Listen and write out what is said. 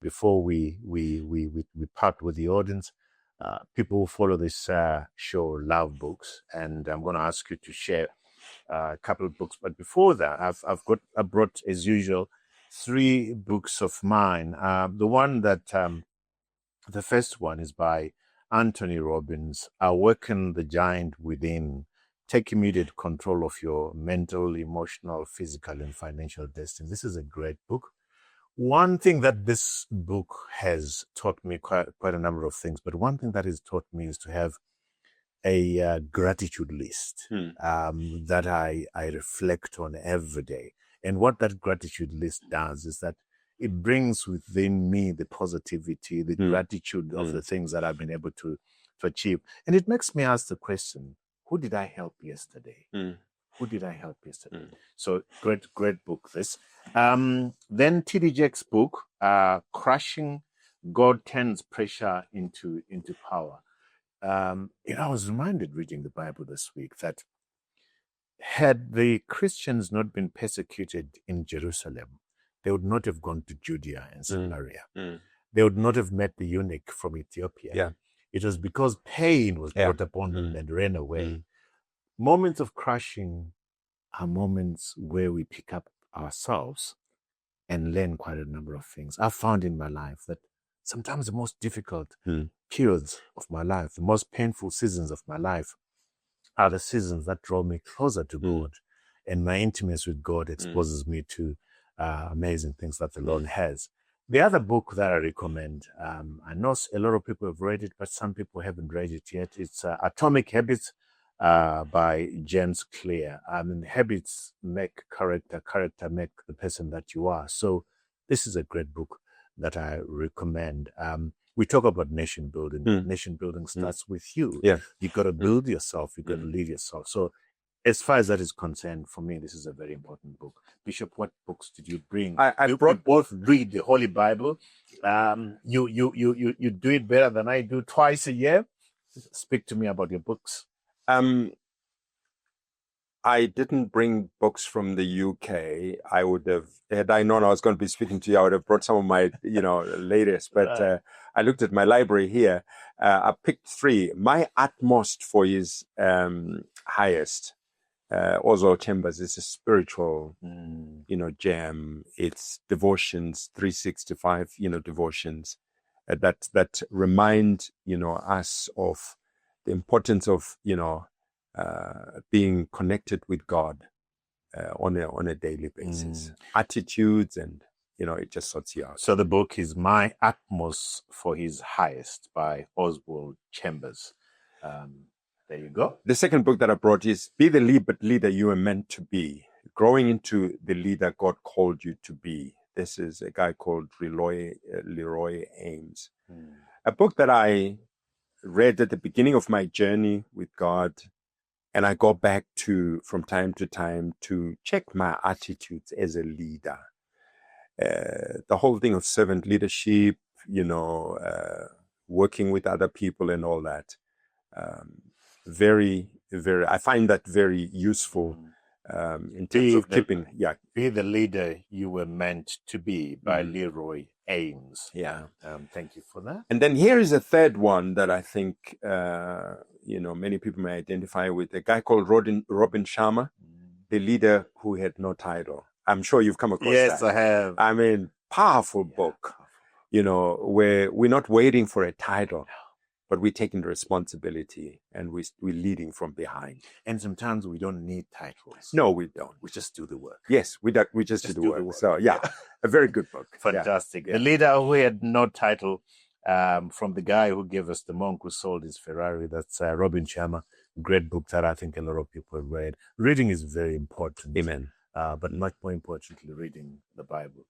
before we part with the audience. People who follow this show love books, and I'm going to ask you to share a couple of books. But before that, I brought, as usual, 3 books of mine. The one that the first one is by Anthony Robbins, Awaken the Giant Within. Take immediate control of your mental, emotional, physical, and financial destiny. This is a great book. One thing that this book has taught me, quite a number of things, but one thing that has taught me is to have a gratitude list that I reflect on every day. And what that gratitude list does is that it brings within me the positivity, the gratitude of the things that I've been able to achieve. And it makes me ask the question, who did I help yesterday? Who did I help yesterday? So great book, this. Then T.D. Jakes' book, Crushing God Turns Pressure into Power. I was reminded reading the Bible this week that had the Christians not been persecuted in Jerusalem, they would not have gone to Judea and Samaria. They would not have met the eunuch from Ethiopia. Yeah. It was because pain was brought upon them and ran away. Moments of crushing are moments where we pick up ourselves and learn quite a number of things. I've found in my life that sometimes the most difficult periods of my life, the most painful seasons of my life, are the seasons that draw me closer to God. And my intimacy with God exposes me to amazing things that the Lord has. The other book that I recommend, I know a lot of people have read it, but some people haven't read it yet. It's Atomic Habits by James Clear. Habits make character, character make the person that you are. So this is a great book that I recommend. We talk about nation building. Nation building starts with you. Yeah. You got to build yourself. You got to lead yourself. So as far as that is concerned, for me, this is a very important book. Bishop, what books did you bring? We both read the Holy Bible. You do it better than I do twice a year. Speak to me about your books. I didn't bring books from the UK. I would have, had I known I was going to be speaking to you, I would have brought some of my, latest. But I looked at my library here. I picked 3. My utmost for his highest. Oswald Chambers is a spiritual, gem. It's devotions, 365, devotions that remind, us of the importance of, being connected with God on a daily basis. Attitudes and, it just sorts you out. So the book is My Utmost for His Highest by Oswald Chambers. There you go. The second book that I brought is Be the Leader You Were Meant to Be, Growing into the Leader God Called You to Be. This is a guy called Leroy Ames. A book that I read at the beginning of my journey with God, and I go back to from time to time to check my attitudes as a leader. The whole thing of servant leadership, working with other people and all that. Very, very, I find that very useful in terms of keeping. Yeah. Be the Leader You Were Meant to Be by Leroy Ames. Yeah. Thank you for that. And then here is a third one that I think, many people may identify with, a guy called Robin Sharma, The Leader Who Had No Title. I'm sure you've come across that. Yes, I have. I mean, powerful book, where we're not waiting for a title, but we're taking the responsibility and we're leading from behind. And sometimes we don't need titles. No, we don't. We just do the work. Yes, we just do the work. So, a very good book. Fantastic. The Leader Who Had No Title, from the guy who gave us The Monk Who Sold His Ferrari. That's Robin Sharma. Great book that I think a lot of people have read. Reading is very important. Amen. But much more importantly, reading the Bible.